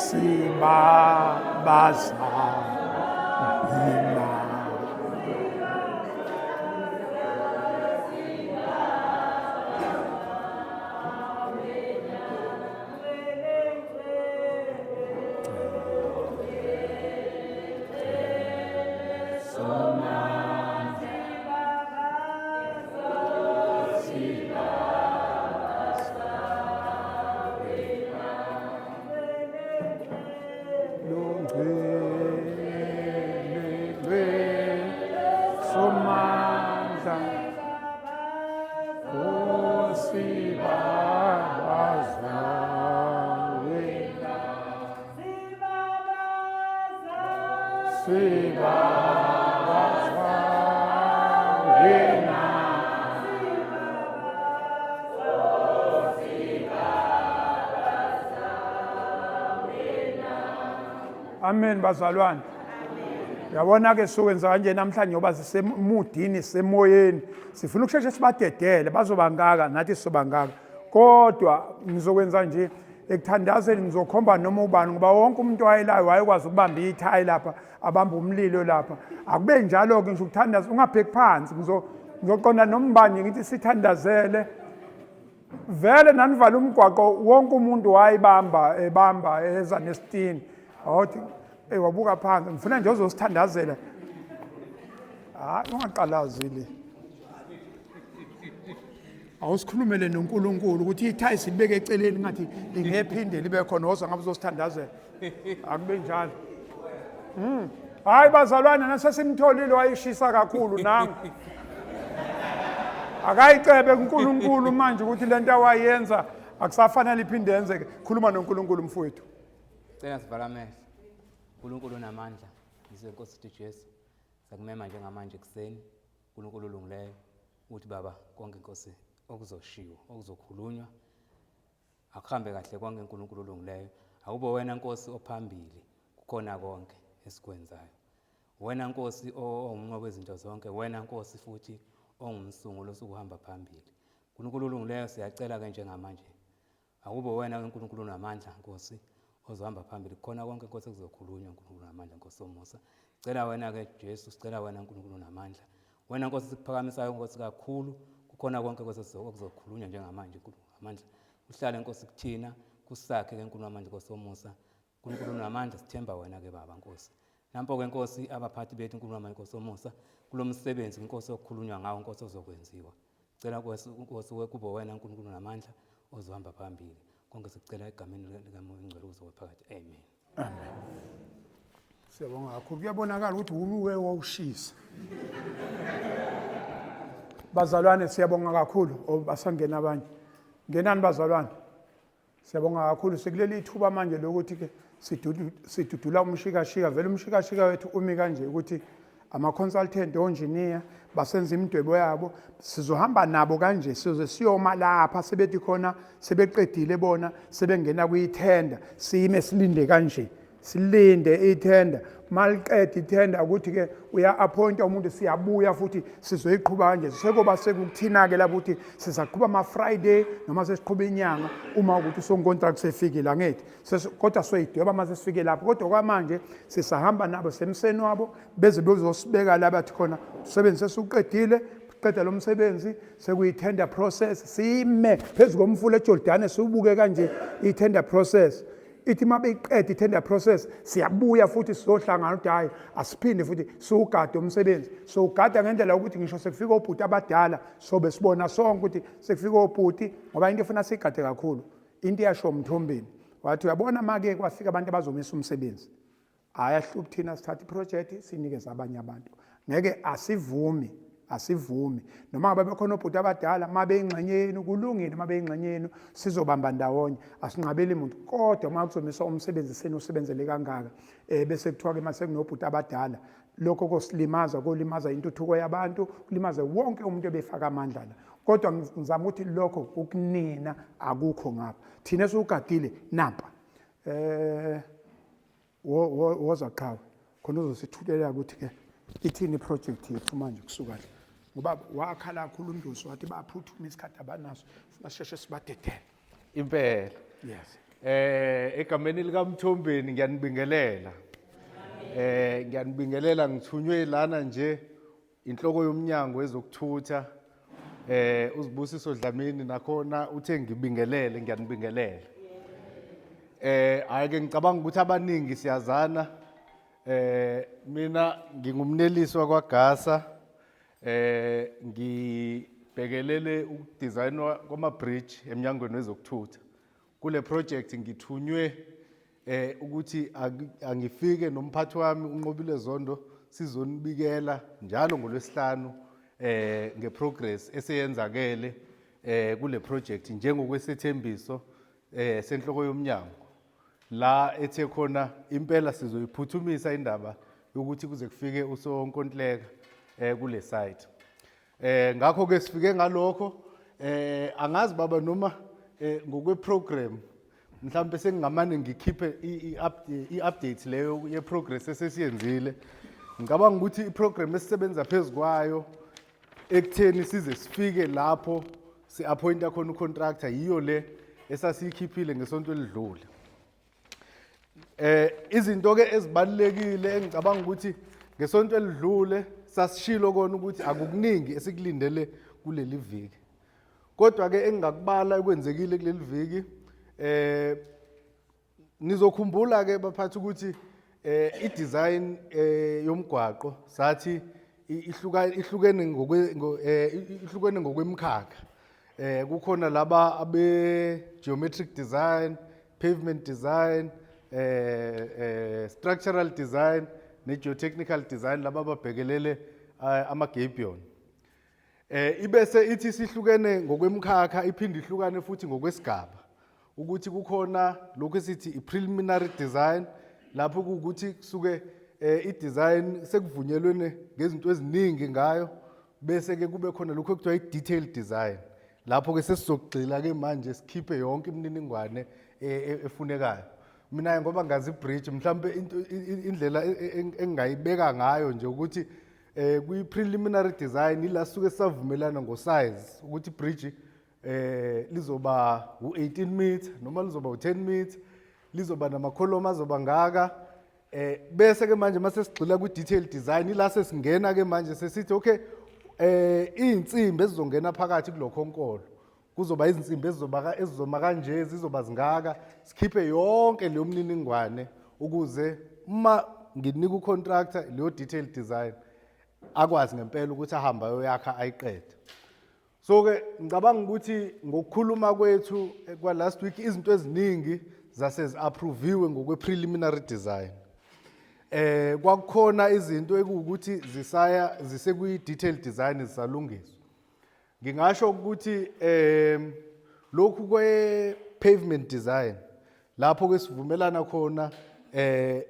sibabaza yena. Amen bazalwane. Yabona ke sokwenza kanje namhlanje ngoba sisemudini semoyeni. Sifuna ukusheshe sibadedele bazobangaka nathi sisobangaka. Kodwa ngizokwenza nje ekuthandazeni ngizokhomba noma ubani ngoba wonke umuntu wayelayo wayekwazi ukubamba ithayi lapha abamba umlilo lapha. Akube njalo ke ngisho ukuthandaza ungabheki phansi ngizoqonda nombani ngithi sithandazele. Vele nanivala umgwaqo wonke umuntu wayibamba eza nesitini. Awuthi wabuka phansi ngifuna nje uzosithandazela. Ungaqalazile. Awusikhulumele noNkulunkulu ukuthi ithayi silibeke eceleni ngathi lingephinde libe khona oza ngabe uzosithandazela. Akube njalo. Hayi bazalwane nasesimtholile wayishisa kakhulu nami. Akayicebe kuNkulunkulu manje ukuthi lento awayenza akusafanele iphinde yenzeke. Khuluma noNkulunkulu mfowethu. Cela sivala amehlo. uNkulunkulu unamandla, Nkosi uThixo Jesu. Sakumema njengamanje kuseni, uNkulunkulu olungileyo, uthi Baba konke Nkosi okuzoshiwo, okuzokhulunywa akuhambe kahle konke uNkulunkulu olungileyo. Akube wena Nkosi ophambili kukhona konke esikwenzayo. Wena Nkosi ongumnqobi wezinto zonke, wena Nkosi futhi ongumsunguli osukuhamba phambili. uNkulunkulu olungileyo siyacela ke njengamanje. Akube wena uNkulunkulu unamandla Nkosi ozohamba phambili khona konke Nkosi kuzokhulunywa uNkulunkulu namandla Nkosi omusa. Sicela wena ke Jesu, sicela wena uNkulunkulu namandla. Wena Nkosi sikuphakamisayo Nkosi kakhulu kukhona konke Nkosi okuzokhulunywa njengamanje uNkulunkulu namandla. Uhlale Nkosi kuthina, kusakhe ke uNkulunkulu namandla Nkosi omusa. uNkulunkulu namandla sithemba wena ke Baba Nkosi. Nampo ke Nkosi abaphathi bethu uNkulunkulu namandla Nkosi omusa kulomsebenzi Nkosi okukhulunywa ngawo Nkosi ozokwenziwa. Sicela Nkosi kube wena uNkulunkulu namandla ozohamba phambili. Konke sicela egameni likaMoya oNgcwele uzobe phakathi. Amen. Amen. Siyabonga kakhulu. Kuyabonakala ukuthi uwe wawushisa. Bazalwane siyabonga kakhulu basangena abanye. Ngenani bazalwane. Siyabonga kakhulu sekuleli ithuba manje lokuthi ke sidudula umshikashika vele umshikashika wethu umi kanje ukuthi ama-consultant o-engineer basenza imidwebo yabo sizohamba nabo kanje size siyoma lapha sebethi khona sebeqedile bona sebengena kuyithenda siyime silinde kanje silinde ithenda maliqeda ithenda ukuthi ke uya-appointa umuntu siyabuya futhi sizoyiqhuba kanje sekoba sekukuthina ke lapho ukuthi sizaqhuba ama-Friday noma sesiqhuba inyanga uma ukuthi usonkontrakt sefikile angithi kodwa soyidweba uma sesifike lapho kodwa kwamanje sisahamba nabo semseni wabo beze bezosibeka la bathi khona umsebenzi sesuqedile qeda lo msebenzi sekuyithenda process sime phezu komfula eJordani siwubuke kanje ithenda process. Ithi mabeyiqeda ithenda process siyabuya futhi sizohlangana ukuthi hayi asiphinde futhi siwugade umsebenzi ugada ngendlela ukuthi ngisho sekufika obhuti abadala sobe sibona sonke ukuthi sekufika obhuti ngoba into efuna sigade kakhulu into iyasho umthombeni wathi uyabona make kwafika abantu abazomisa umsebenzi ayahluphi thina sithatha iproject sinikeza abanye abantu ngeke asivumi noma ngabe bekhona obhuti abadala mabe ingxenyeni kulungile mabe ingxenyeni sizobamba ndawonye asinqabeli umuntu kodwa uma kuzomiswa umsebenzi senosebenzele kangaka bese kuthiwa ke mase kunobhuti abadala lokho kosilimaza kolimaza intuthuko yabantu kulimaza wonke umuntu ebefaka amandla la kodwa ngizama ukuthi lokho ukunina akukho ngapha thina esiugadile nampa woza qhawe khona uzosithulela ukuthi ke ithini project yethu manje kusuka la ngoba wakhala kakhulu uNdusi wathi baphuthuma isikhathi abanaso sifuna sheshe sibadedele impela. Yes. Egameni likaMthombeni ngiyanibingelela. Ngiyanibingelela ngithunywe lana nje inhloko yomnyango wezokuthutha. Uzibusiso Dlamini nakhona uthe ngibingelele, ngiyanibingelela. Ayike ngicabanga ukuthi abaningi siyazana. Mina ngingumnelisi wakwaGasa. Ngibhekelele ukudesignwa kwama-bridge emnyangweni wezokuthutha. Kule project ngithunywe ukuthi angifike nomphathi wami uNqobile Zondo sizonibikela njalo ngoLwesihlanu ngeprogress eseyenzakele kule project njengokwesethembiso senhloko yomnyango la ethe khona impela sizoyiphuthumisa indaba yokuthi kuze kufike usonkontileka kule site. Ngakho ke sifike ngalokho angazi baba noma ngokweprogram mhlawumbe sengingamane ngikhiphe i-update leyo yeprogress esesiyenzile. Ngicabanga ukuthi iprogram esisebenza phezukwayo ekutheni size sifike lapho si-appointa khona ucontractor yiyo le esasiyikhiphile ngesonto elidlule. Izinto ke ezibalekile engicabanga ukuthi ngesonto elidlule sasishilo kona ukuthi akukuningi esikulindele kuleli viki. Kodwa ke engingakubala ekwenzekile kuleli viki nizokhumbula ke baphathi ukuthi i-design yomgwaqo sathi ihlukene ngokwemkhakha. Kukhona laba abe-geometric design, pavement design, structural design, ne-geotechnical design laba ababhekelele ama-gabion. Ibese ithi sihlukene ngokwemkhakha iphinde ihlukane futhi ngokwesigaba. Ukuthi kukhona lokho esithi i-preliminary design lapho ukuthi kusuke i-design sekuvunyelwene ngezinto eziningi ngayo bese ke kube khona lokho ekuthiwa i-detailed design. Lapho ke sesizogxila ke manje sikhiphe yonke imininingwane efunekayo. Mina ngoba ngazi i-bridge mhlambe indlela engingayibeka ngayo nje ukuthi kwi-preliminary design ila suke savumelana ngo-size ukuthi i-bridge lizoba u-18 meter noma lizoba u-10 meter, lizoba namakholoma azoba ngaka. Bese ke manje mase sigxila kwi-detailed design ila sesingena ke manje sesithi okay iy'nsimbi ezizongena phakathi kulokhonkolo kuzoba izinsimbi ezizoma kanje zizoba zingaka, sikhiphe yonke leyo mniningwane ukuze uma nginika ucontractor leyo detailed design akwazi ngempela ukuthi ahamba ayoyakha ayiqede. So ke ngicabanga ukuthi ngokukhuluma kwethu kwa last week izinto eziningi zasezi-approviwe ngokwe-preliminary design. Kwakukhona izinto ekuwukuthi zisekwi-detailed design zisalungiswa. Ngingasho ukuthi lokhu kwe-pavement design lapho ke sivumelana khona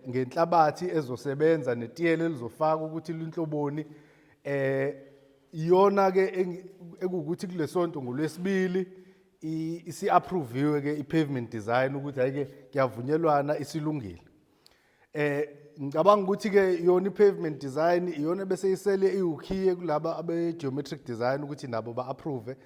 ngenhlabathi ezosebenza netiyela elizofaka ukuthi linhloboni iyona ke ekuwukuthi kule sonto ngolwesibili isi-approviwe ke i-pavement design ukuthi hayike kuyavunyelwana isilungile. Ngicabanga ukuthi ke yona i-pavement design iyona bese isele iwukhiye kulaba abe-geometric design ukuthi nabo ba-approve.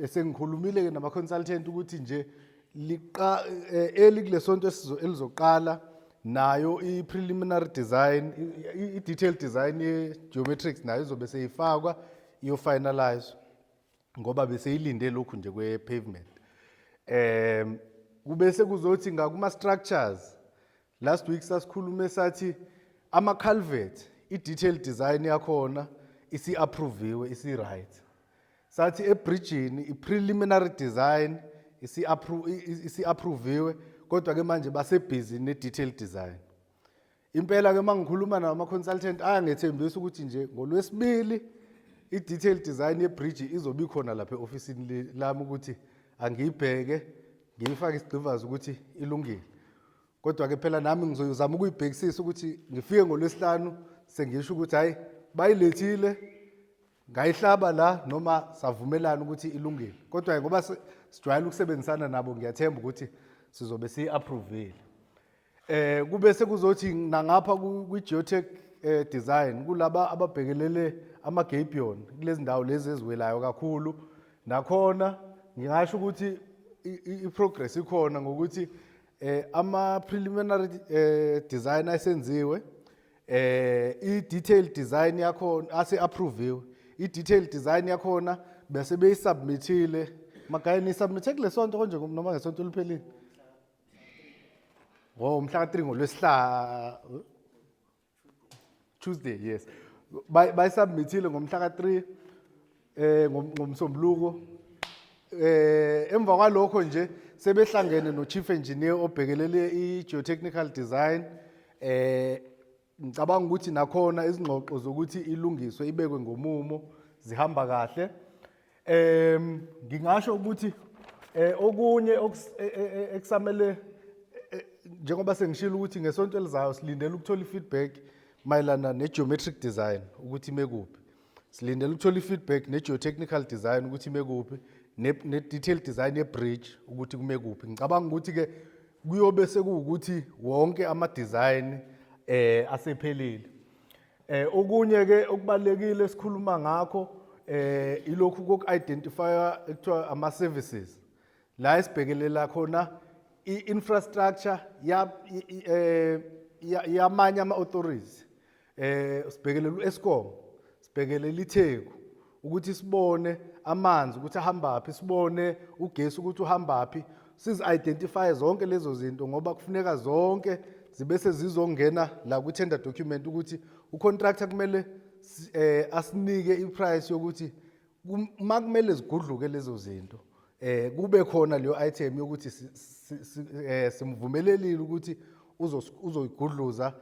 Sengikhulumile ke nama-consultant ukuthi nje kule sonto elizoqala nayo i-preliminary design, i-detailed design ye-geometrics nayo izobe seyifakwa iyo-finalize ngoba beseyilinde lokhu nje kwe-pavement. Kubese kuzothi ngakuma-structures last week sasikhulume sathi ama-culvert i-detailed design yakhona isi-approviwe isi-right. Sathi ebridgini i-preliminary design isi-approviwe kodwa ke manje basebhizi ne-detailed design. Impela ke mangikhuluma nama-consultant ayangethembisa ukuthi nje ngolwesibili i-detailed design ye-bridge izobe ikhona lapha e-ofisini lami ukuthi angiyibheke ngiyifake isigqivazo ukuthi ilungile. Kodwa ke phela nami ngizozama ukuyibhekisisa ukuthi ngifike ngoLwesihlanu sengisho ukuthi hayi bayilethile ngayihlaba la noma savumelana ukuthi ilungile. Kodwa ngoba sijwayele ukusebenzisana nabo ngiyathemba ukuthi sizobe si-approvile. Kube sekuzothi nangapha kwi-geotech design kulaba ababhekelele ama-gabion kulezi ndawo lezi eziwelayo kakhulu. Nakhona ngingasho ukuthi i-progress ikhona ngokuthi ama preliminary design asenziwe, i-detailed design yakhona ase-approviwe, i-detailed design yakhona bese beyisubmithile. Magaya nisubmithe kule sonto konje noma ngesonto oliphelile? Mhla ka-3 ngoLwesihlanu, Tuesday, yes. Bayisubmithile ngomhla ka-3 ngomsombuluko. Emva kwalokho nje sebehlangene no-chief engineer obhekelele i-geotechnical design. Ngicabanga ukuthi nakhona izingxoxo zokuthi ilungiswe ibekwe ngomumo zihamba kahle. Ngingasho ukuthi okunye okusamele njengoba sengishilo ukuthi ngesonto elizayo silindele ukuthola i-feedback mayelana ne-geometric design ukuthi imekuphi. Silindele ukuthola i-feedback ne-geotechnical design ukuthi imekuphi, ne-detailed design ye-bridge ukuthi kumekuphi. Ngicabanga ukuthi-ke kuyobe sekuwukuthi wonke ama-design asephelile. Okunye-ke okubalulekile esikhuluma ngakho ilokhu koku-identifya ekuthiwa ama-services. La esibhekelela khona i-infrastructure yamanye ama-authorities. Sibhekelela u-Eskom, sibhekelela iTheku ukuthi sibone amanzi ukuthi ahambaphi, sibone ugesi ukuthi uhambaphi. Sizi-identify zonke lezo zinto ngoba kufuneka zonke zibe sezizongena la ku-tender document ukuthi ucontractor kumele asinike i-price yokuthi makumele zigudluke lezo zinto kube khona leyo item yokuthi simvumelelile ukuthi uzoyigudluza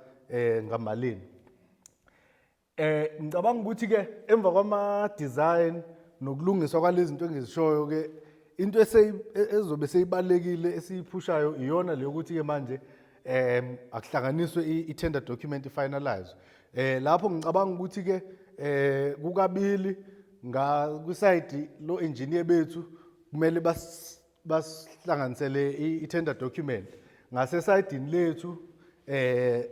ngamalini. Ngicabanga ukuthi-ke emva kwama-design nokulungiswa kwalezi zinto engizishoyo-ke into ezobe seyibalulekile esiyiphushayo iyona leyo ukuthi-ke manje akuhlanganiswe i-tender document ifinalizwe. Lapho ngicabanga ukuthi-ke kukabili kwisayidi lo engineer bethu kumele basihlanganisele i-tender document. Ngasesayidini lethu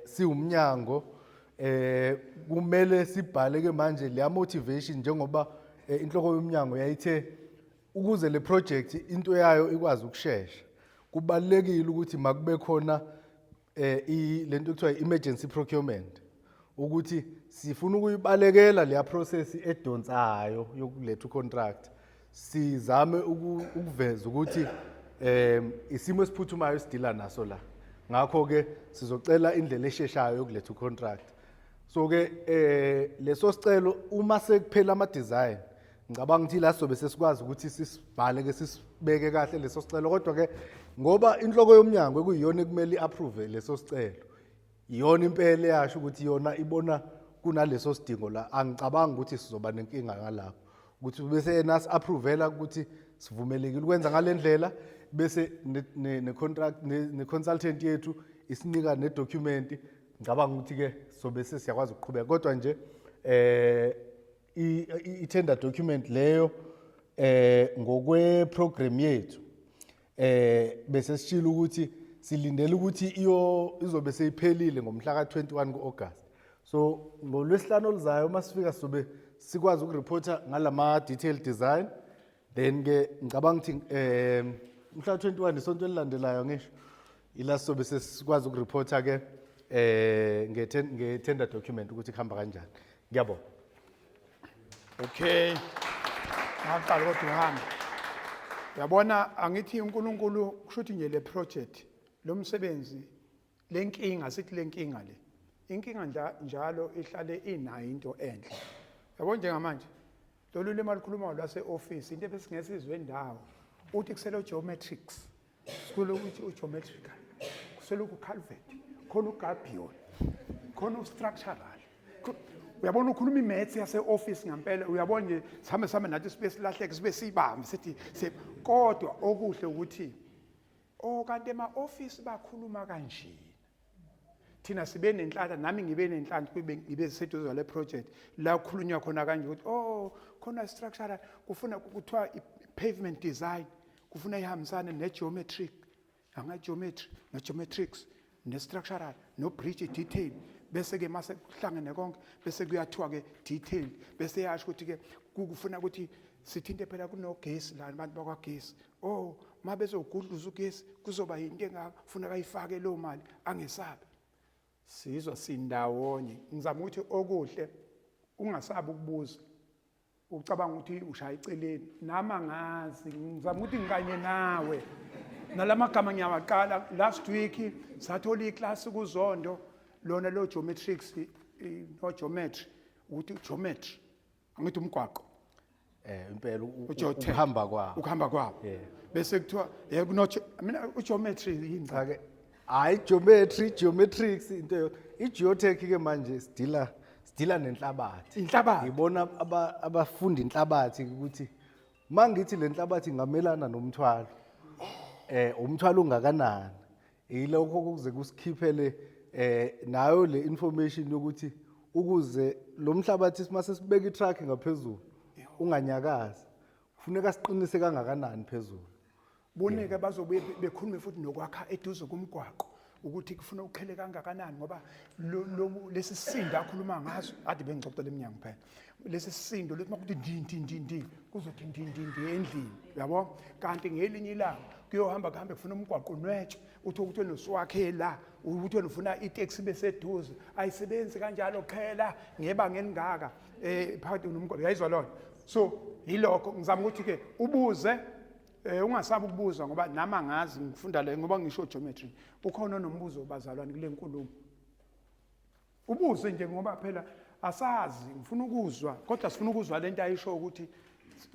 siwumnyango kumele sibhale-ke manje leya motivation njengoba inhloko yomnyango yayithe ukuze le project into yayo ikwazi ukushesha. Kubalulekile ukuthi makube khona lento ekuthiwa i-emergency procurement ukuthi sifuna ukuyibalekela leya process edonsayo yokuletha ucontract. Sizame ukuveza ukuthi isimo esiphuthumayo esidila naso la. Ngakho-ke sizocela indlela esheshayo yokuletha ucontract. So-ke leso sicelo uma sekuphela ama-design ngicabanga ukuthi la sobe sesikwazi ukuthi sisibhale-ke sisibeke kahle leso sicelo. Kodwa-ke ngoba inhloko yomnyango ekuyiyona ekumele i-approve leso sicelo, iyona impela yasho ukuthi yona ibona kunaleso sidingo la. Angicabanga ukuthi sizoba nenkinga ngalapho ukuthi bese yena asi-approvela ukuthi sivumelekile ukwenza ngale ndlela bese ne-contract ne-consultant yethu isinika ne-document. Ngicabanga ukuthi-ke sobe sesiyakwazi ukuqhubeka. Kodwa nje i-tender document leyo ngokwe-program yethu bese sishilo ukuthi silindele ukuthi izobe seyiphelile ngomhla ka-21 ku-August. So ngoLwesihlanu oluzayo masifika sobe sikwazi ukureporta ngalama detailed design. Then-ke ngicabanga ukuthi mhla ka-21 isonto elilandelayo ngisho ila sobe sesikwazi ukureporta-ke nge-tender document ukuthi kuhamba kanjani. Ngiyabonga. Okay. Ngaqala kodwa uhambe. Yabona angithi uNkulunkulu kushuthi nje le project lo msebenzi lenkinga sithi lenkinga le. Inkinga njalo ihlale inayo into enhle. Yabona njengamanje lolu lema likhuluma lwase office into ebesingesizwe endawo uthi kusele geometrics. Sikule ukuthi ugeometrical. Kusele ucalvet. Khona ugabion. Khona ustructural. Uyabona ukhuluma imaths yase office ngempela uyabona nje sihamba nathi sibe silahleke sibe sibambe sithi kodwa okuhle ukuthi kanti ema office bakhuluma kanje thina sibe nenhlanhla nami ngibe nenhlanhla kube ngibe seduze le project la kukhulunywa khona kanje ukuthi khona structural kufuna kuthiwa pavement design kufuna ihambisane ne-geometric ama-geometry ne-geometrics ne-structural no-bridge detail. Bese ke mase kuhlangene konke bese kuyathiwa ke detail bese yasho ukuthi ke kufuna ukuthi sithinte phela kunogesi la abantu bakwagesi uma bezogudluza ugesi kuzoba yinto engafuna kayifake leyo mali angesabi. Sizwa sindawonye. Ngizama ukuthi okuhle ungasabi ukubuza. Ucabanga ukuthi ushaya eceleni nami angazi ngizama ukuthi ngikanye nawe. Nalamagama ngiyawaqala last week sathola iclass kuZondo lona lo geometrics no geometry ukuthi geometry angithi umgwaqo impela ukuhamba kwabo bese kuthiwa kuno mina ugeometry yini cha ke hayi geometrics into igeotech ke manje sidila nenhlabathi ngibona abafundi inhlabathi ukuthi mangithi lenhlabathi ngamelana nomthwalo umthwalo ungakanani yilokho kuze kusikhiphele nayo le information yokuthi ukuze lo mhlabathi mase sibeka itrack ngaphezulu unganyakazi kufuneka siqinise kangakanani phezulu boneke bazobe bekhulume futhi nokwakha eduze kumgwaqo ukuthi kufuna uqhele kangakanani ngoba lesi sisindo akhuluma ngaso ade bengixoxela eminyango phela lesi sisindo lethi makuthi ndindi kuzothi ndindi endlini yabo kanti ngelinye ilanga kuyohamba kuhambe kufuna umgwaqo nwetshe uthi ukuthi noswakhe la ukuthi ufuna itaxi beseduze ayisebenzi kanjalo qhela ngebanga engaka phakathi nomgwaqo yayizwa lona so yilokho ngizama ukuthi ke ubuze ungasabi ukubuza ngoba nami angazi ngifunda la ngoba ngisho geometry ukhona nombuzo bazalwane kule nkulumo ubuze nje ngoba phela asazi ngifuna ukuzwa kodwa sifuna ukuzwa lento ayisho ukuthi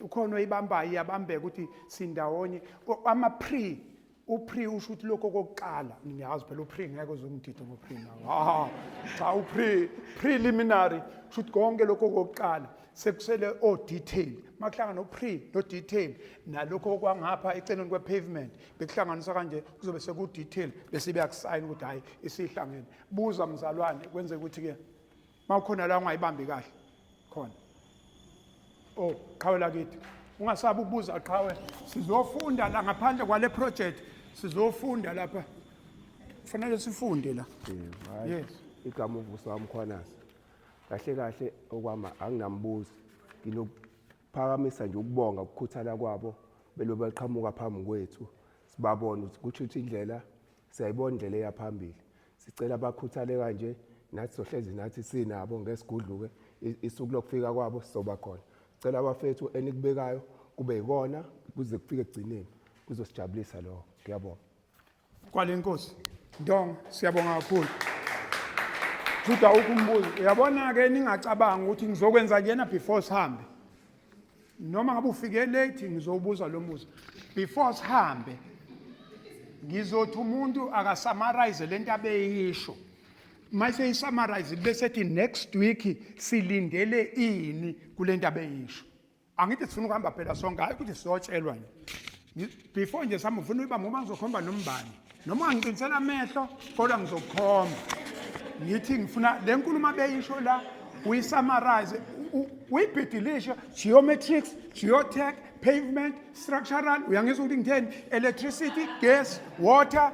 ukhona oyibambayo iyabambeka ukuthi sindawonye ama pre usho ukuthi lokho kokuqala ngiyazi phela upre ngeke uzongidida ngopre nawo cha preliminary usho ukuthi konke lokho kokuqala sekusele o detail makuhlangana no pre no detail nalokho kwangapha eceleni kwe pavement bekuhlanganiswa kanje kuzobe seku detail bese beyakusign ukuthi hayi isihlangene buza mzalwane kwenze ukuthi ke mawukhona la ungayibambi kahle khona qhawe lakithi ungasabi ukubuza qhawe sizofunda la ngaphandle kwale project sizofunda lapha kufanele sifunde la yes igama uvuso wami Khwanasi kahle okwama anginambuzo nginokuphakamisa nje ukubonga ukukhuthala kwabo belobe beqhamuka phambi kwethu sibabona ukuthi kuthi indlela siyayibona indlela eyaphambili sicela abakhuthale kanje nathi sohlezi nathi sinabo ngesigudluke isuku lokufika kwabo sizoba khona sicela abafethu enikubekayo kube yikona kuze kufike egcineni kuzosijabulisa lo ngiyabonga kwalenkosi Ndong siyabonga kakhulu Kuda ukumbuzo uyabona ke ningacabanga ukuthi ngizokwenza kuyena before sihambe noma ngabe ufike late ngizobuza lo mbuzo before sihambe ngizothi umuntu akasummarize lento abeyisho mayise isummarize bese ethi next week silindele ini kulento abeyisho angithi sifuna ukuhamba phela sonke hayi ukuthi sizotshelwa nje before nje sami ufuna uba ngoba ngizokhomba nombani noma ngiqinisela amehlo kodwa ngizokhomba ngithi ngifuna le nkulumo abeyisho la uyisummarize uyibhidilisha geometrics geotech pavement structural uyangizwa ukuthi ngitheni electricity gas water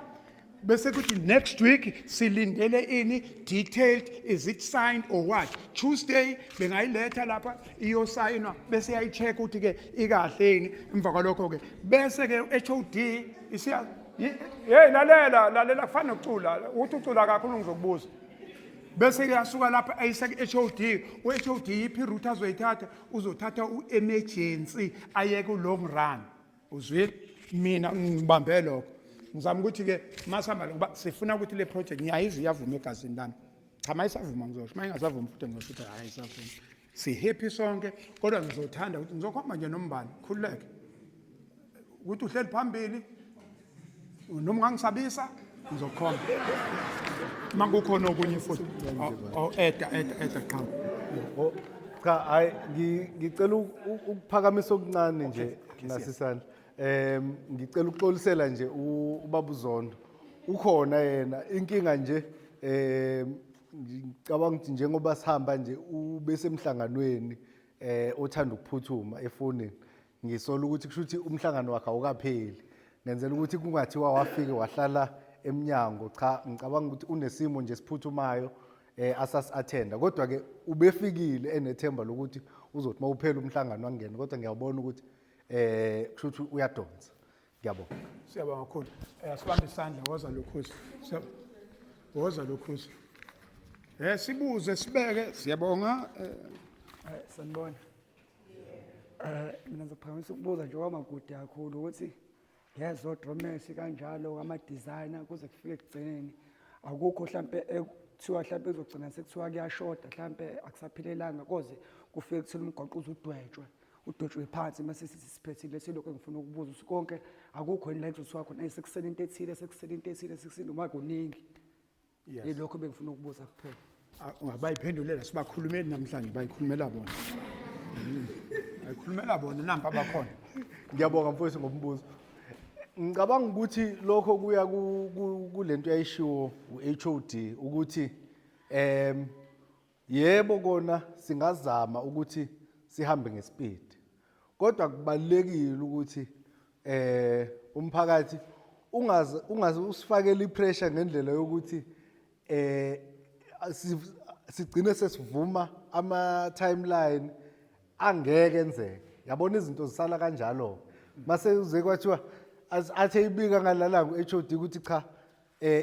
bese kuthi next week silindele ini detailed is it signed or what Tuesday bengayiletha lapha iyosayinwa bese yayicheck ukuthi ke ikahleni emva kwalokho ke bese ke HOD isiya lalela kufanele ukucula uthi ucula kakhulu ngizokubuza bese ke yasuka lapha ayiseke HOD uHOD iphi route azoyithatha uzothatha uemergency ayeke long run uzwe mina ngibambe lokho ngizama ukuthi ke masihamba ngoba sifuna ukuthi le project ngiyayizi iyavuma egazini lami cha mayisavuma ngizosho mayingasavuma futhi ngizosho hayi isavuma si happy sonke kodwa ngizothanda ukuthi ngizokhomba nje nombani khululeke ukuthi uhleli phambili noma ngangisabisa ngizokhomba mangukhona okunye futhi eta qhawe cha hayi ngicela ukuphakamisa okuncane nje nasisana ngicela ukuxolisela nje ubaba uZondo ukhona yena inkinga nje ngicabanga ukuthi njengoba sihamba nje ubesemhlanganweni othanda ukuphuthuma efonini ngisola ukuthi kusho ukuthi umhlangano wakhe awukapheli ngenzela ukuthi kungathiwa wafike wahlala eminyango cha ngicabanga ukuthi unesimo nje siphuthumayo asas-attenda kodwa ke ubefikile enethemba lokuthi uzothi mawuphela umhlangano wangena kodwa ngiyabona ukuthi kusho ukuthi uyadonsa Ngiyabonga. Siyabonga kakhulu. Asibambe isandla woza lokhuzi. Woza lokhuzi. Sibuze sibeke siyabonga. Sanibona. Mina ngizophakamisa ukubuza nje kwamagude kakhulu ukuthi yezo dromesi kanjalo ama-designer kuze kufike ekugcineni akukho mhlampe ekuthiwa mhlampe ezogcina sekuthiwa kuyashoda mhlampe akusaphilelanga koze kufike kuthela umgwaqo udwetshwe phansi mase siphethile silokho engifuna ukubuza konke akukho yini la kuzothiwa khona sekusele into ethile sekusele into ethile sekusele uma kuningi yilokho bengifuna ukubuza kuphela. Ungabayiphendulela sibakhulumeli namhlanje bayikhulumela bona. Bayikhulumela bona namba abakhona. Ngiyabonga mfowethu ngombuzo. Ngicabanga ukuthi lokho kuya kulento yayishiwo uHOD ukuthi yebo kona singazama ukuthi sihambe ngespeed. Kodwa kubalekile ukuthi umphakathi ungaze usifakele ipressure ngendlela yokuthi sigcine sesivuma ama timeline angeke enzeke. Yabona izinto zisala kanjalo. Mase uze kwathiwa athe ibika ngalalanga uHOD ukuthi cha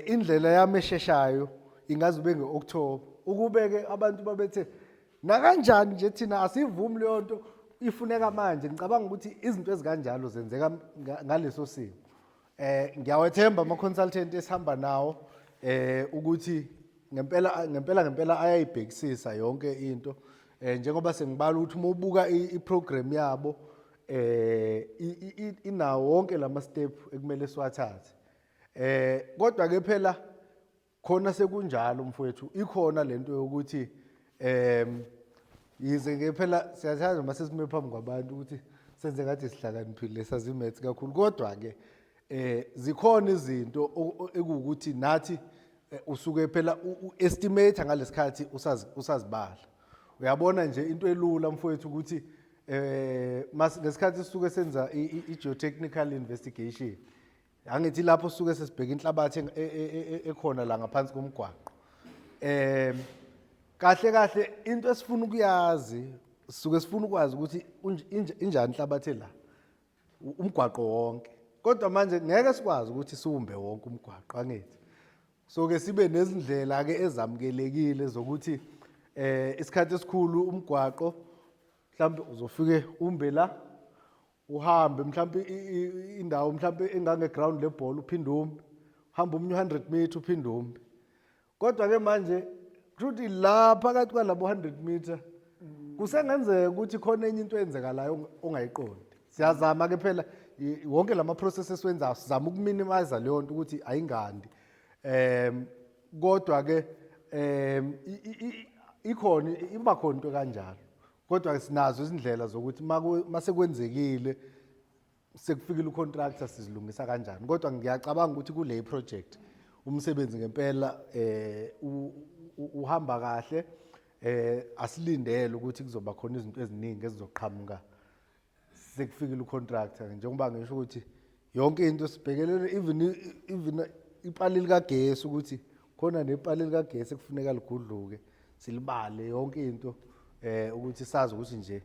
indlela yami esheshayo ingaze ube ngeOctober. Ukubeke abantu babethe na kanjani nje thina asivumi leyo nto ifuneka manje. Ngicabanga ukuthi izinto ezikanjalo zenzeka ngaleso simo. Ngiyawethemba ama consultant esihamba nawo ukuthi ngempela ayayibhekisisa yonke into njengoba sengibala ukuthi uma ubuka iprogram yabo inawo wonke lama step ekumele siwathathe. Kodwa ke phela khona sekunjalo mfowethu ikhona lento yokuthi yize ke phela siyathanda mase sime phambi kwabantu ukuthi senze ngathi sihlakaniphile sazi maths kakhulu kodwa ke zikhona izinto ekuwukuthi nathi usuke phela uestimate ngalesikhathi usazibala. Uyabona nje into elula mfowethu ukuthi ngesikhathi sisuke senza i-geotechnical investigation angithi lapho sisuke sesibheka inhlabathi ekhona la ngaphansi komgwaqo. Kahle into esifuna ukuyazi sisuke sifuna ukwazi ukuthi injani inhlabathi la umgwaqo wonke. Kodwa manje ngeke sikwazi ukuthi siwumbe wonke umgwaqo angithi. So ke sibe nezindlela ke ezamukelekile zokuthi isikhathi esikhulu umgwaqo mhlambe uzofike umbe la uhambe mhlambe indawo mhlambe engange ground level uphinde umbe uhamba 100 meter uphinde umbe. Kodwa ke manje kushuthi la phakathi kwalabo 100 meter kusengenzeka ukuthi khona enye into eyenzekalayo ongayiqondi. Siyazama ke phela wonke lama processes wenza sizama ukuminimize leyo nto ukuthi ayingandi. Kodwa ke ikhona iba khona into kanjalo. Kodwa sinazo izindlela zokuthi mase kwenzekile sekufikile ucontractor sizilungisa kanjani. Kodwa ngiyacabanga ukuthi kule project umsebenzi ngempela uhamba kahle. Asilindele ukuthi kuzoba khona izinto eziningi ezizoqhamuka sekufikile ucontractor njengoba ngisho ukuthi yonke into sibhekelele even ipali likagesi ukuthi khona nepali likagesi ekufuneka ligudluke silibale yonke into ukuthi sazi ukuthi nje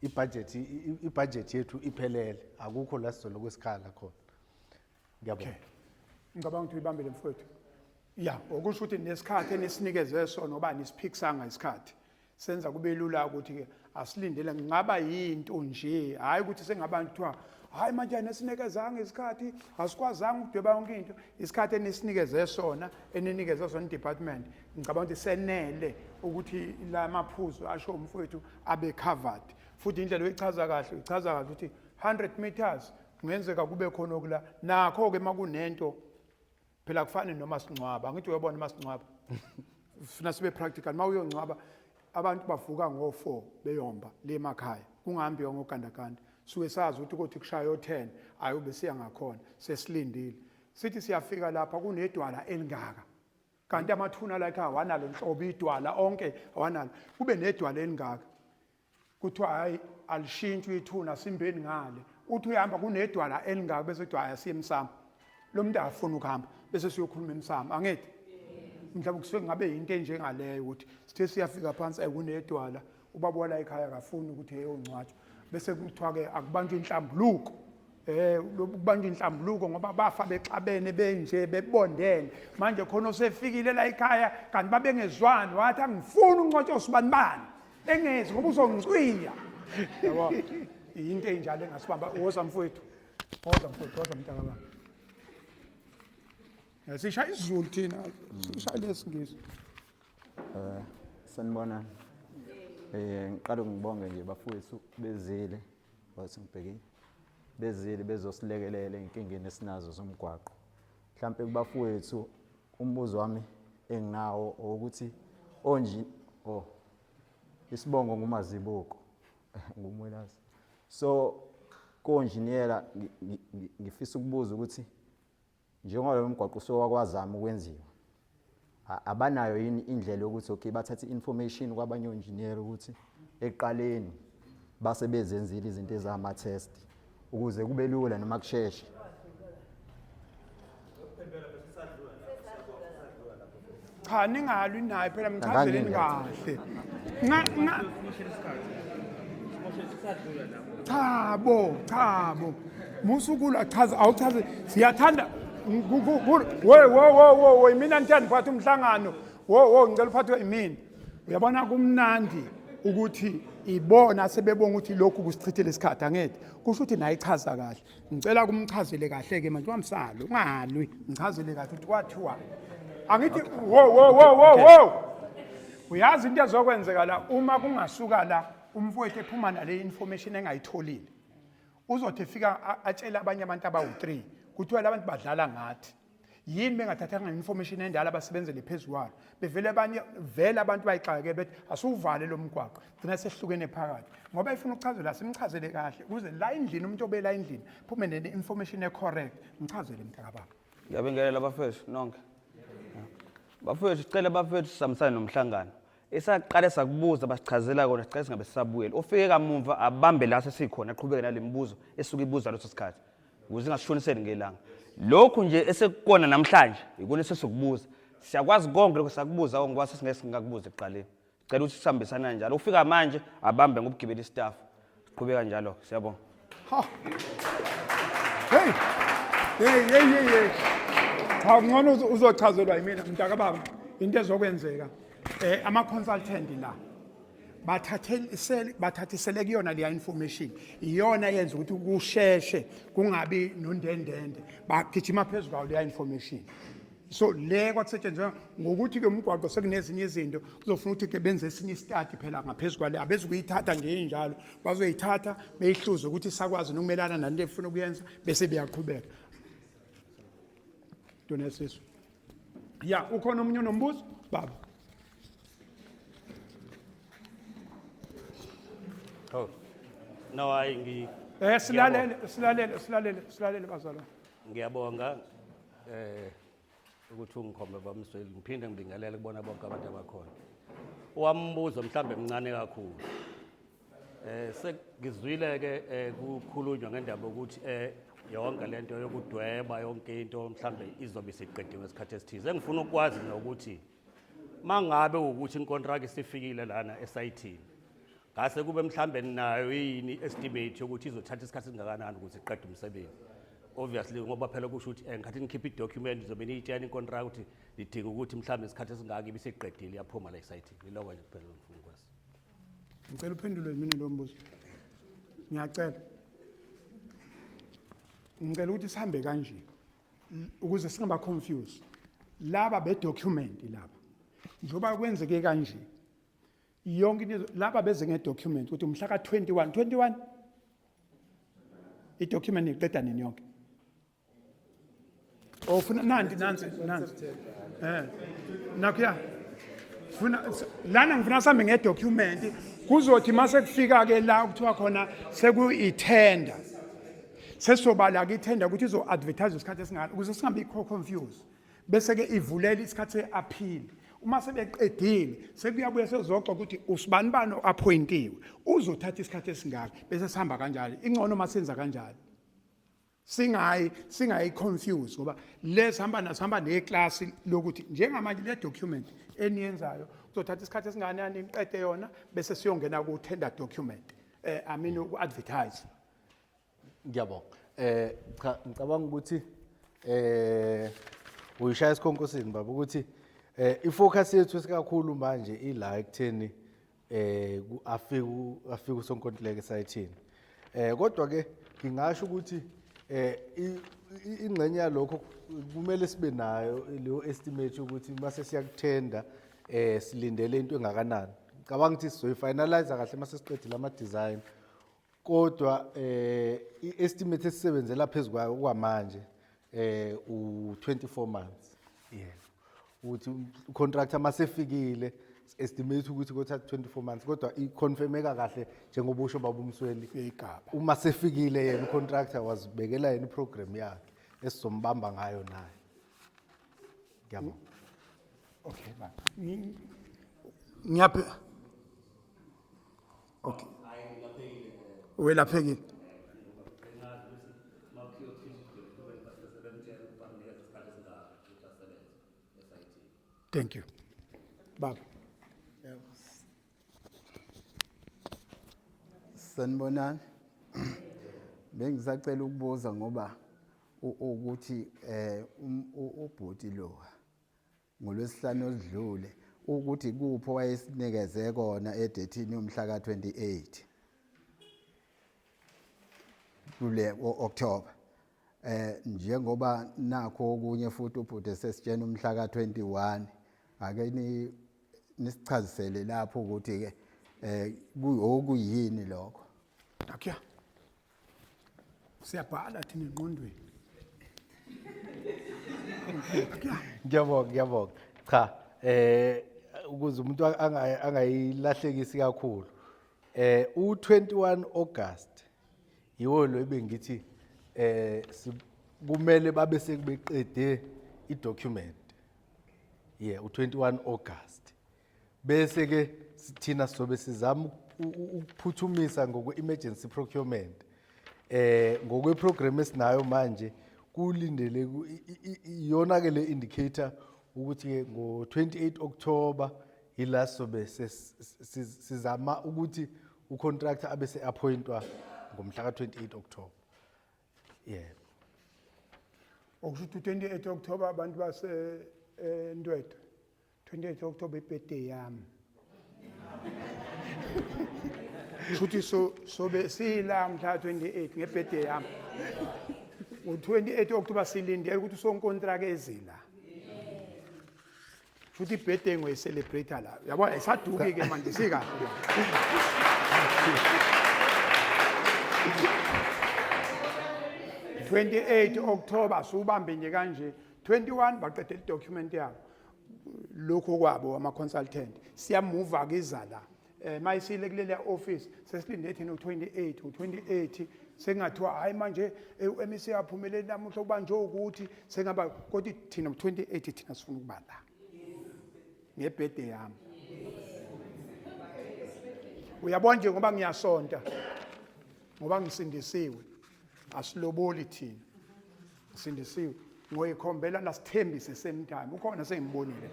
ibudget yethu iphelele akukho la sizolo kwesikhala khona. Ngiyabonga. Ngicabanga ukuthi ibambele mfowethu. Ya, okusho ukuthi nesikhathi enisinikeze sona oba nisiphikisanga isikhathi. Senza kube lula ukuthi ke asilindele ngaba yinto nje hayi ukuthi sengabantu kuthiwa hayi manje nesinikezanga isikhathi asikwazanga ukudweba yonke into isikhathi enisinikeze sona eninikeze sona department ngicabanga ukuthi senele ukuthi la maphuzu asho umfowethu abe covered futhi indlela oyichaza kahle ukuthi 100 meters kungenzeka kube khona okula nakho ke makunento phela kufane noma sincwaba ngithi uyabona masincwaba sifuna sibe practical mawuyoncwaba abantu bavuka ngo4 beyomba le emakhaya kungahambi ngogandaganda suke sazi ukuthi kushayo 10 ayube siya ngakhona sesilindile sithi siyafika lapha kunedwala elingaka kanti amathuna like awanalo inhlobo idwala onke awanalo kube nedwala elingaka kuthiwa hayi alishintshwe ithuna simbeni ngale uthi uyahamba kunedwala elingaka bese edwala siyemsamo lo muntu afuna ukuhamba bese siyokhuluma emsamo angithi mhlawumbe kusuke ngabe into enjengaleyo ukuthi sithe siyafika phansi ayikunedwala ubaba wala ekhaya akafuni ukuthi eyongcwatshwa bese kuthiwa ke akubanjwe inhlambuluko Kubanjwa inhlambuluko ngoba bafa bexabene benje bebondene manje khona osefikile la ekhaya kanti babengezwani wathi angifuni uncotshwa usibani engezi ngoba uzongicwiya yabo into enjalo engasibamba woza mfowethu woza mntaka sisha isiZulu thina sisha lesingisi sanibonani ngiqala ngibonge nje bafowethu bezile wathi ngibhekile bezile bezosilekelela inkingeni esinazo somgwaqo mhlambe kubafowethu umbuzo wami enginawo ukuthi isibongo ngumazibuko ngumwelazi so konjiniyela ngifisa ukubuza ukuthi njengoba lo mgwaqo sowakwazama ukwenziwa abanayo yini indlela yokuthi okay bathathe information kwabanye engineer ukuthi eqaleni base bezenzile izinto ezama test ukuze kube lula noma kusheshe cha ningalwi naye phela mchazeleni kahle chabo musukula chaza awuchaze siyathanda wo mina ngithanda uphatha umhlangano ngicela uphathwe yimini uyabona kumnandi ukuthi ibona sebebonga ukuthi lokhu kusichithele isikhathi angethi kusho ukuthi naye ichaza kahle ngicela kumchazele kahle ke manje wamsalo ungalwi ngichazele kahle ukuthi wathiwa angithi wo uyazi into ezokwenzeka la uma kungasuka la umfowethu ephuma nale information engayitholile uzothi efika atshela abanye abantu abawu3 kuthiwa labantu badlala ngathi yini bengathathanga information endala abasebenzele phezulu bevele abanye vele abantu bayixake bethi asuvale lo mgwaqo gcina sehlukene phakathi ngoba ifuna ukuchazela simchazele kahle ukuze la endlini umuntu obela endlini phume nene information ecorrect ngichazele mntaka baba ngiyabingelela bafethu nonke bafethu sicela bafethu samsana nomhlangano esaqale sakubuza basichazela kona sicela singabe sisabuyela ofike kamumva abambe la sesikhona aqhubeke nalemibuzo esuka ibuza leso sikhathi ukuze singasishoniseli ngelanga lokhu nje esekukona namhlanje ikona sesikubuza siyakwazi konke lokho sakubuza ngoba sesingeke singakubuza eqaleni sicela ukuthi sihambisana njalo ufika manje abambe ngobugibeli staff siqhubeka njalo siyabonga hey cha ngcono uzochazelwa yimina mntaka baba into ezokwenzeka ama consultant la bathathisele kuyona leya information iyona yenza ukuthi kusheshe kungabi nondendende bagijima phezulu kwayo leya information so le kwakusetshenziswa ngokuthi ke umgwaqo sekunezinye izinto kuzofuna ukuthi ke benze esinye study phela ngaphezulu kwale abezukuyithatha nje injalo bazoyithatha beyihluze ukuthi sakwazi nokumelana nale efuna ukuyenza bese beyaqhubeka Donesiso ya ukhona umunye nombuzo baba No hayi silalele bazalwane ngiyabonga ukuthi ungikhombe bamsweli ngiphinde ngibingelele kubona bonke abantu abakhona owambuzo mhlambe emncane kakhulu sekuzwile ke kukhulunywa ngendaba ukuthi yonke lento yokudweba yonke into mhlambe izobe siqediwe ngesikhathi esithize engifuna ukwazi nokuthi mangabe ukuthi inkontrakt isifikile lana esayithini ngase kube mhlambe nayo yini estimate ukuthi izothatha isikhathi singakanani ukuthi iqede umsebenzi obviously ngoba phela kusho ukuthi ngikhathi ngikhipha idocument zobe niyitshela inkontrakt ukuthi lidinga ukuthi mhlambe isikhathi singaki bisiqedile yaphuma la esayithini iloko nje kuphela ngifuna ukwazi ngicela uphendule mina lo mbuzo ngiyacela ngicela ukuthi sihambe kanje ukuze singaba confused laba be document laba njoba kwenzeke kanje yonke into laba beze ngedocument ukuthi umhla ka21 idocument iqeda nini yonke ofuna nanti nakuya funa lana ngifuna sambe ngedocument kuzothi mase kufika ke la kuthiwa khona sekuyi-tender sesobala ke ithenda ukuthi izo advertise isikhathi esingaka ukuze singabe confused bese ke ivulela isikhathi se-appeal uma sebeqedile sekuyabuya sezoxoxa ukuthi usibani bani appointiwe uzothatha isikhathi esingaka bese sihamba kanjalo ingcono masenza kanjalo singayi confused ngoba sihamba neclass lokuthi njengamanje le document eniyenzayo uzothatha isikhathi esinganani niqede yona bese siyongena ku tender document I mean ku advertise ngiyabonga Cha ngicabanga ukuthi uyishaya esikhonkosini baba ukuthi ifocus yethu sikakhulu manje ila ekutheni afike usonkontileka esayithini. Kodwa ke ngingasho ukuthi ingxenye yalokho kumele sibe nayo leyo estimate ukuthi mase siyakuthenda silindele into engakanani. Ngicabanga ukuthi sizoyifinalize kahle mase siqedile ama design. Kodwa i-estimate esisebenzela phezulu kwayo kwamanje u24 months. Yebo. Ukuthi contractor masefikile estimate ukuthi kothatha 24 months kodwa iconfirmeka kahle njengoba usho baba uMsweli igaba. Uma sefikile yena contractor wazibekela yena iprogram yakhe esizombamba ngayo naye. Ngiyabonga. Okay baba. Ngiyaphe. Okay. Welaphekile. Thank you. Baba. Sanibonani. Bengisacela ukubuza ngoba ukuthi ubhuti lo ngolwesihlanu odlule ukuthi kupho wayesinikeze kona edethini yomhla ka28 kule October. Njengoba nakho okunye futhi ubhuti sesitshena umhla ka21 ake nisichazisele lapho ukuthi ke kuyini lokho. Akya. Siyabhala thina engqondweni. Ngiyabonga. Cha, ukuze umuntu angayilahlekisi kakhulu. U21 August yiwo lo ebengithi kumele babe sekubeqede idocument. Yeah, u21 August. Bese ke sithina sobe sizama ukuphuthumisa ngokwe-emergency procurement. Ngokwe-program esinayo manje kulindele iyona ke le indicator ukuthi ke ngo28 October ila sobe sizama ukuthi ucontractor abe se-appointwa ngomhla ka28 October. Yeah. Okusho 28 October abantu base Ndwedwe. 28 October ibirthday yami. Futhi sobe sila mhla 28 ngebirthday yami. Ngo28 October silindele ukuthi usonkontraka ezila. Futhi ibirthday ngoyicelebrate la. Yabona isaduki ke manje sikahle. 28 October subambe nje kanje 21 baqedela idocument yabo lokho kwabo ama consultant siyamove akiza la mayisile kulele office sesilinde thina u28 sengathiwa hayi manje uMC yaphumelele namuhla kubanje ukuthi sengaba kodwa thina u28 thina sifuna ukuba la ngebirthday yami uyabona nje ngoba ngiyasonta ngoba ngisindisiwe asiloboli thina sindisiwe ngoyikhombela nasithembise same time ukhona sengibonile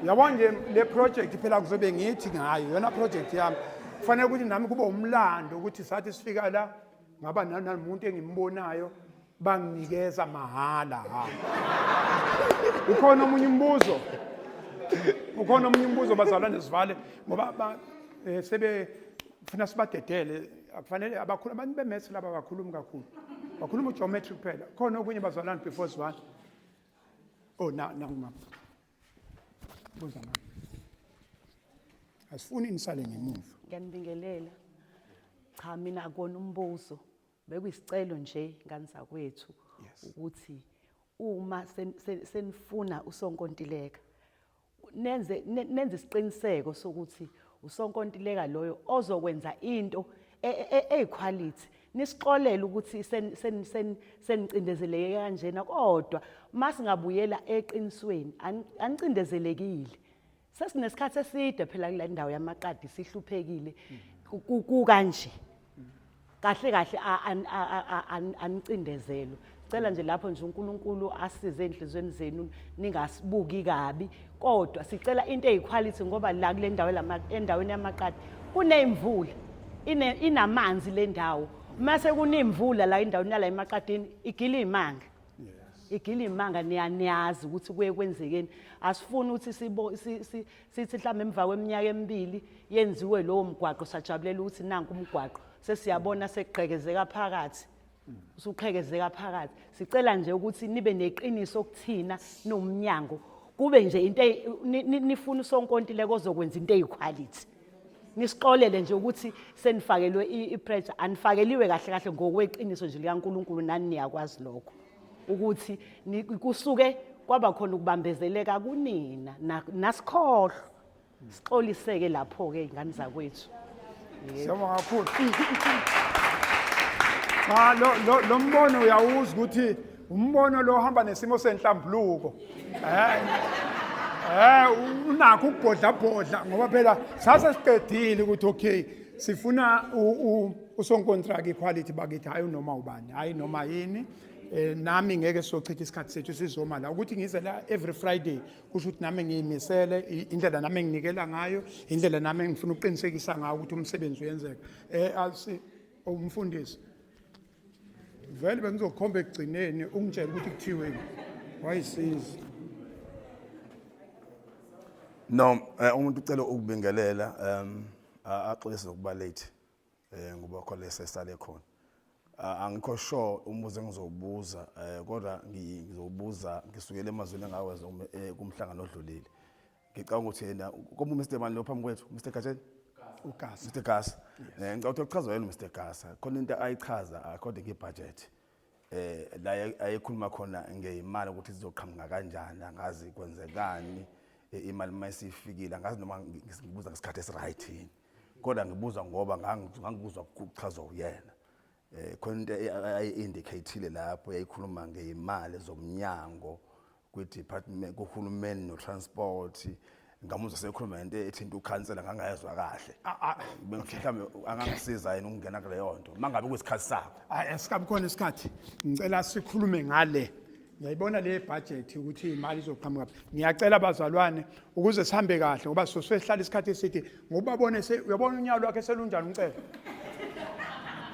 yabona nje le project phela kuzobe ngithi ngayo yona project yami kufanele ukuthi nami kube umlando ukuthi sathi sifika la ngaba namuntu engimbonayo banginikeza mahala ha ukhona omunye umbuzo bazalwane sivale ngoba sebe funa sibadedele akufanele abakhulu abantu bemesi laba bakhuluma kakhulu bakhuluma geometry kuphela khona okunye bazalwane before sivale nguma buza manje asifuni inisale ngemuva ngiyanibingelela cha mina akona umbuzo bekuyisicelo nje ngani zakwethu ukuthi uma senifuna usonkontileka nenze isiqiniseko sokuthi usonkontileka loyo ozokwenza into equality nisixolele ukuthi senicindezeleke kanjena kodwa masingabuyela eqinisweni anicindezelekile sesinesikhathi eside phela kule ndawo yamaqadi sihluphekile kanje kahle kahle anicindezelwe sicela nje lapho nje uNkulunkulu asize enhlizweni zenu ningasibuki kabi kodwa sicela into equality ngoba la kule ndawo endaweni yamaqadi kunemvula inamanzi le ndawo mase kunimvula la indaweni yala emaqadini igila imanga igila imanga niyazi ukuthi kuye kwenzekeni asifuni ukuthi sithi mhlawumbe emva kweminyaka emibili yenziwe lowo mgwaqo sajabulela ukuthi nanku umgwaqo sesiyabona sekugqekezeka phakathi usuqhekezeka phakathi sicela nje ukuthi nibe neqiniso kuthina nomnyango kube nje into nifuna usonkontileko ozokwenza into eyiquality nisixolele nje ukuthi senifakelwe ipressure anifakeliwe kahle kahle ngokweqiniso nje likaNkuluNkulu nani niyakwazi lokho ukuthi kusuke kwaba khona ukubambezeleka kunina nasikhohlo sixoliseke lapho ke ingane zakwethu siyabonga kakhulu lo mbono uyawuza ukuthi umbono lo hamba nesimo senhlambuluko unakho ukubhodla ngoba phela sasesiqedile ukuthi okay sifuna usonkontract equality bakithi hayi noma ubani hayi noma yini nami ngeke sochitha isikhathi sethu sizoma la ukuthi ngize la every Friday kusho ukuthi nami ngiyimisele indlela nami enginikela ngayo indlela nami engifuna uqinisekisa ngayo ukuthi umsebenzi uyenzeka asi umfundisi vele bengizokhomba ekugcineni ungitshela ukuthi kuthiweni wayisiza no umuntu ucela ukubingelela axolise ukuba late ngoba khole sesale khona angikho sure umbuzo engizowubuza kodwa ngizobuza ngisukela emazweni engawenza kumhlangano odlulile ngicabanga ukuthi yena komu Mr Mani lo phambi kwethu Mr Gatsheni uGasa Mr Gasa ngicabanga ukuchaza yena Mr Gasa khona into ayichaza according to budget la ayikhuluma khona ngeimali ukuthi sizoqhamuka kanjani angazi kwenzekani imali mayisifikile angazi noma ngibuza ngesikhathi esiright yini kodwa ngibuza ngoba ngangibuzwa ukuchazwa uyena khona into ayi-indicateile lapho yayikhuluma ngeimali zomnyango kwi-department kuhulumeni no-transport ngamuzwa sekhuluma into ethinta ukhansela ngangayezwa kahle mhlawumbe angangisiza yini ukungena kuleyo nto mangabe kuyisikhathi sakho esikabi khona isikhathi ngicela sikhulume ngale ngiyayibona le budget ukuthi imali izoqhamuka ngiyacela abazalwane ukuze sihambe kahle ngoba sosihlala isikhathi eside ngoba babone uyabona unyalo wakhe selunjani umcela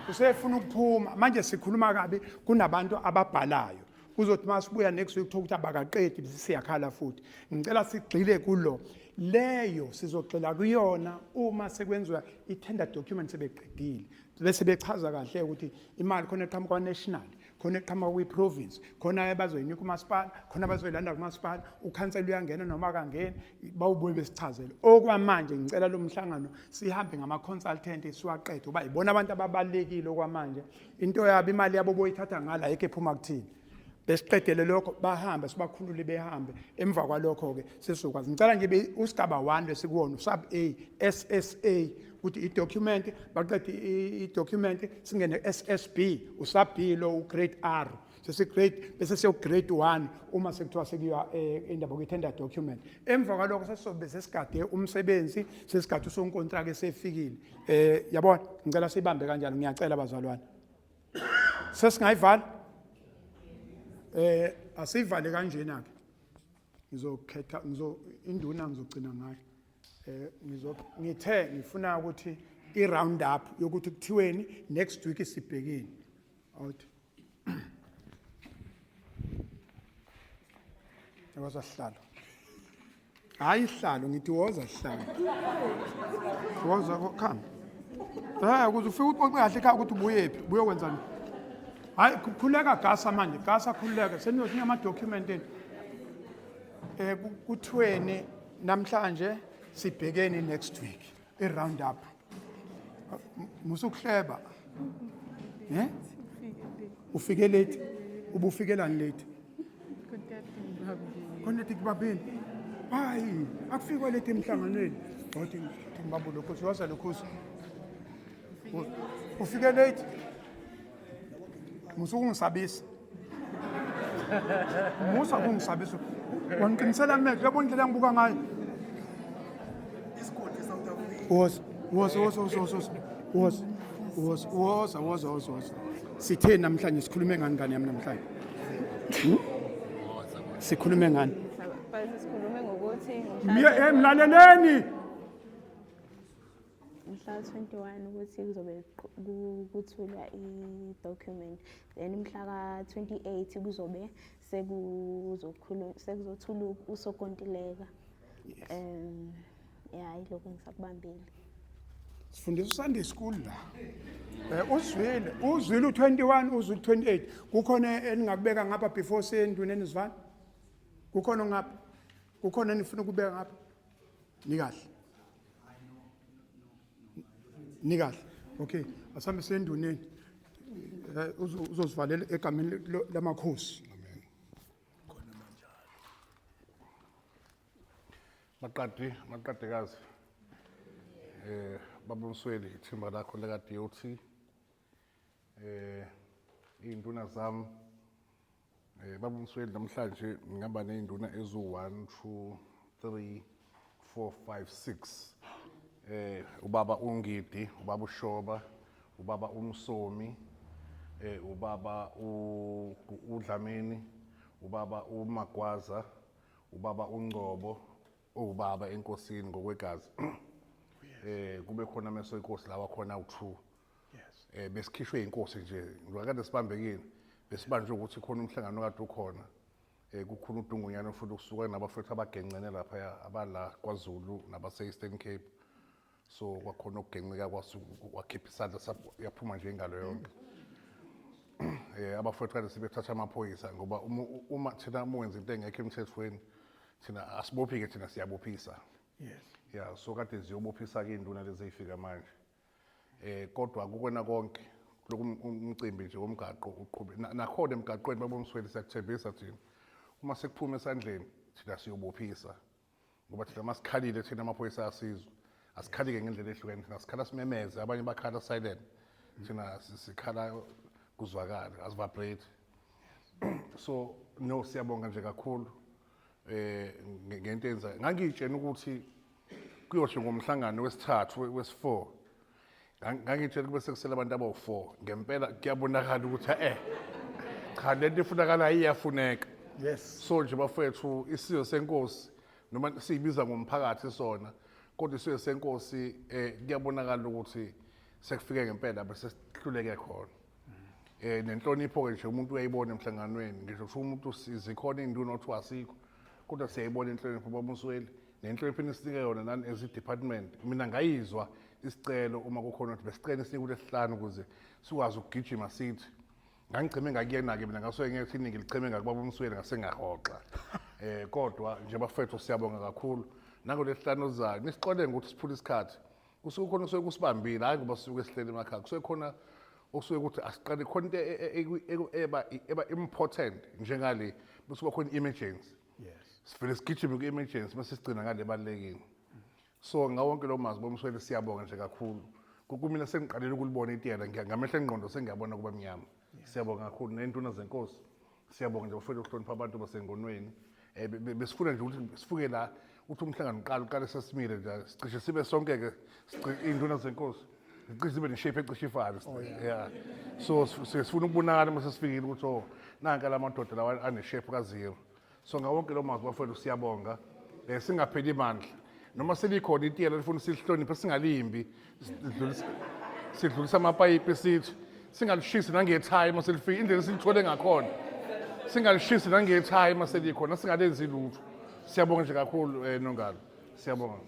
usefuna ukuphuma manje sikhuluma kabi kunabantu ababhalayo kuzothi masibuya next week ukuthi abakaqedi siyakhala futhi ngicela sigxile kulo leyo sizoxela kuyona uma sekwenziwa i-tender document sebeqedile bese bechaza kahle ukuthi imali khona eqhamuka kwa-national khona eqhamuka kwi-province khona abazoyinika umasipala khona abazoyilanda kumasipala ukhansela uyangena noma akangeni bawubuye besichazele okwamanje ngicela lo mhlangano sihambe ngama-consultant siwaqede uba ibona abantu ababalulekile okwamanje into yabo imali yabo boyithatha ngala yeke ephuma kuthini besiqedele lokho bahambe sibakhulule behambe emva kwalokho-ke sesizokwazi ngicela nje usigaba 1 lesikuwona sub A SSA ukuthi i-document baqede i-document singene SSB usub B lo ugrade R sesigrade bese siyo-grade 1 uma sekuthiwa sekuyiwa indaba kwi-tender document emva kwalokho sesizobe sesigade umsebenzi sesigade usonkontrakt esefikile yabona ngicela sibambe kanjalo ngiyacela abazalwane sesingayivala asivale kanjena ke ngizokhetha induna ngizogcina ngayo ngithe ngifuna ukuthi i-round up yokuthi kuthiweni next week sibhekeni out woza sihlalo hayi sihlalo ngithi woza sihlalo woza come ukuze ufike uxoxe kahle ekhaya ukuthi ubuyephi buye kwenzani hayi khuleka Gasa manje Gasa khuleka seniyothinya ama-document kuthiweni namhlanje sibhekeni next week i-round up musukuhleba ufike late ubufikelani late koneti kubabini hayi akufikwa late emhlanganweni othi ngibaba lokhosi waza lokhosi ufike late musukungisabisa musa kungisabisa wangiqinisela amehlo yabona indlela engibuka ngayo woza sitheni namhlanje sikhulume ngani ngane yami namhlanje sikhulume ngani sikhulume ngokuthi mlaleleni mhla 21 ukuthi kuzobe kuthulwa i-document, then mhla ka-28 kuzobe sekuzothula usokontileka. Ya yilokho ngisakubambile. Sifundisa Sunday school la. Uzwile u21 uzwile 28. Kukhona eningakubeka ngapha before senduna enizivana? Kukhona ngapha? Kukhona enifuna ukubeka ngapha? Nikahle. Nikahle. Okay, asambe senduneni. Uzosivalela egameni lamakhosi. Maqadekazi. Baba Msweli ithimba lakho leka DOT. Induna zami Baba Msweli namhlanje ngihamba neinduna ezu1 2 3 4 5 6. Ubaba uNgidi, ubaba uShoba, ubaba uMsomi, ubaba uDlamini, ubaba uMagwaza, ubaba uNgcobo, ubaba enkosini ngokwegazi. Kube khona meso inkosi lawa khona u2. Yes. Besikhishwe inkosi nje. Ngakade sibambekile. Besibanjwe ukuthi khona umhlangano kade ukhona. Kukhona uDungunyana futhi ukusuka nabafethu abagencene lapha abala kwaZulu nabase Eastern Cape. So kwakhona ukugenceka wakhipha isandla yaphuma nje ingalo yonke. Abafethu kade sebethatha amaphoyisa ngoba uma thina mwenza into engekho emthethweni thina asibophike thina siyabophisa. Yes. Yeah, so kade ziyobophisa ke induna lezi ezifika manje. Kodwa kukona konke lokhu umcimbi nje womgaqo uqhube. Nakhona emgaqweni Baba Msweli siyakuthembisa thina. Uma sekuphuma esandleni thina siyobophisa. Ngoba thina masikhalile thina amaphoyisa asizwe. Asikhalike ngendlela ehlukene thina sikhala simemeze abanye bakhala silent. Thina sikhala kuzwakala as vibrate. So no siyabonga nje kakhulu. Ngento enza ngangitshena ukuthi kuyosho ngomhlangano wesithathu wesi4 ngangitshela kube sekusela abantu abawu4 ngempela kuyabonakala ukuthi cha lento ifunakala iyafuneka. Yes. So nje bafethu isizwe senkosi noma siyibiza ngomphakathi sona kodwa isizwe senkosi kuyabonakala ukuthi sekufike ngempela bese sihluleke khona. Nenhlonipho ke nje umuntu uyayibona emhlanganweni ngisho ukuthi umuntu sizikhona induna othi wasikho kodwa siyayibona inhlonipho Baba Msweli nenhlonipho enisike yona nani as department. Mina ngayizwa isicelo uma kukhona ukuthi besicela isinike kulesihlanu ukuze sikwazi ukugijima sithi ngangiceme ngakuyena ke mina ngasuke ngethi iningi liceme ngakubaba Msweli ngasengahoxa. Kodwa nje bafethu siyabonga kakhulu nangolesihlanu ozayo nisixole ukuthi siphule isikhathi kusuke khona kusuke kusibambile hayi ngoba sisuke esihlele emakhaya kusuke khona osuke ukuthi asiqale khona into eba important njengale bese khona emergency. Yes. Sifele sigijime ku-emergency mase sigcina ngale balekile. So ngawonke lo mazi Baba Msweli siyabonga nje kakhulu. Kumina sengiqalile ukulibona itiyela ngamehla engqondo sengiyabona kuba mnyama. Siyabonga kakhulu neinduna zenkosi. Siyabonga nje bafethu ukuhlonipha abantu basengonweni. Besifuna nje ukuthi sifuke la uthi umhlangano uqale sesimile nje sicishe sibe sonke ke induna zenkosi. Sicishe sibe neshape ecishe ifane. Yeah. So sifuna ukubonakala mase sifikile ukuthi nanka la madoda lawa aneshape ka0. So ngawonke lo mazi bafethu siyabonga. Singapheli imandla. Noma selikhona itiyela lifuna silihloniphe singalimbi. Sidlulisa amapayipi sithi singalishisi nangetime selifika indlela silithole ngakhona. Singalishisi nangetime selikhona singalenzi lutho. Siyabonga nje kakhulu Nongalo. Siyabonga.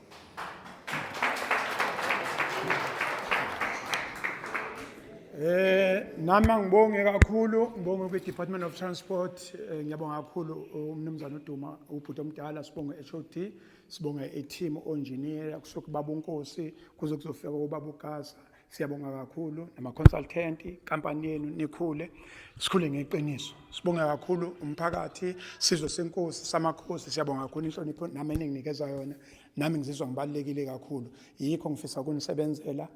Nama ngibonge kakhulu ngibonge kwi-Department of Transport ngiyabonga kakhulu umnumzana uDuma ubhuti omdala sibonge HOD sibonge i-team engineer kusuka baba uNkosi kuze kuzofika ubaba uGasa siyabonga kakhulu nama consultant company yenu nikhule sikhule ngeqiniso sibonga kakhulu umphakathi sizwe senkosi samakhosi siyabonga kakhulu inhlonipho nami enginikeza yona nami ngizizwa ngibalekile kakhulu yikho ngifisa ukunisebenzela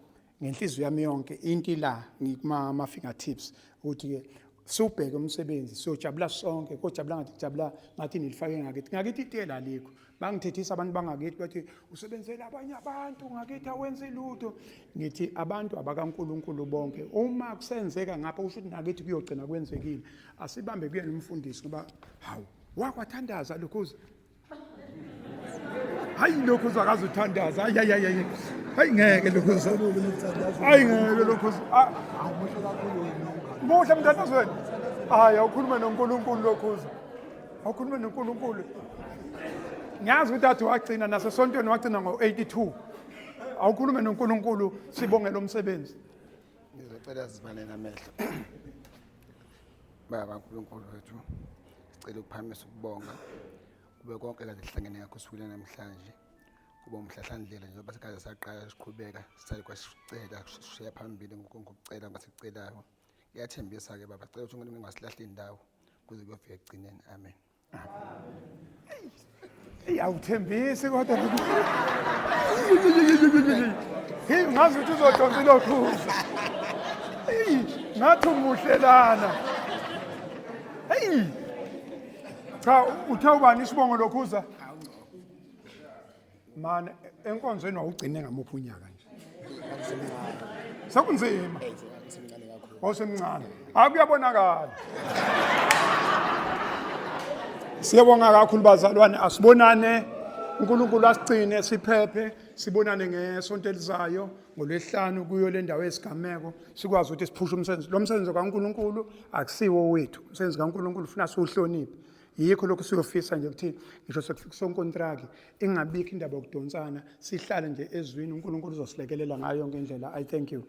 ngenhliziyo yami yonke into la ngikuma fingertips ukuthi ke subheke umsebenzi siyojabula sonke kojabula ngathi kujabula ngathi nilifake ngakithi itela likho bangithethisa abantu bangakithi bathi usebenzela abanye abantu ngakithi awenze lutho ngithi abantu abakaNkuluNkulu bonke uma kusenzeka ngapha usho ukuthi ngakithi kuyogcina kwenzekile asibambe kuyena umfundisi ngoba hawu wakwathandaza lokhuza hayi lokhu uzakaze uthandaza hayi hayi ngeke lokhu hayi ngeke lokhu muhle mntandazi wena hayi awukhulume noNkulunkulu lokhu awukhulume noNkulunkulu ngiyazi ukuthi athi wagcina nasesontweni wagcina ngo-82 awukhulume noNkulunkulu sibonge lo msebenzi ngizocela sivale namehlo baba uNkulunkulu wethu sicela ukuphakamisa ukubonga kube konke kade sihlangene ngakho sukule namhlanje kube umhlahlandlela njengoba sikaze saqala siqhubeka sisale kwasicela sishiya phambili ngokucela ngasicelayo ngiyathembisa ke baba sicela ukuthi uNkulunkulu ungasilahli indawo kuze kuyofika ekugcineni amen awuthembisi kodwa hey ngazi ukuthi uzodonsa lokhuza hey ngathi umuhlelana hey cha uthe ubani isibongo lokhuza man enkonzweni wawugcine ngamuphi unyaka nje sekunzima osemncane akuyabonakala siyabonga kakhulu bazalwane asibonane uNkulunkulu asigcine siphephe sibonane ngesonto elizayo ngolwesihlanu kuyo le ndawo yesigameko sikwazi ukuthi siphushe umsebenzi lo msebenzi kaNkulunkulu akusiwo wethu umsebenzi kaNkulunkulu ufuna siwuhloniphe yikho lokho siyofisa nje ukuthi ngisho sekufikisa inkontraki ingabikho indaba yokudonsana sihlale nje ezwini uNkulunkulu uzosilekelela ngayo yonke indlela I thank you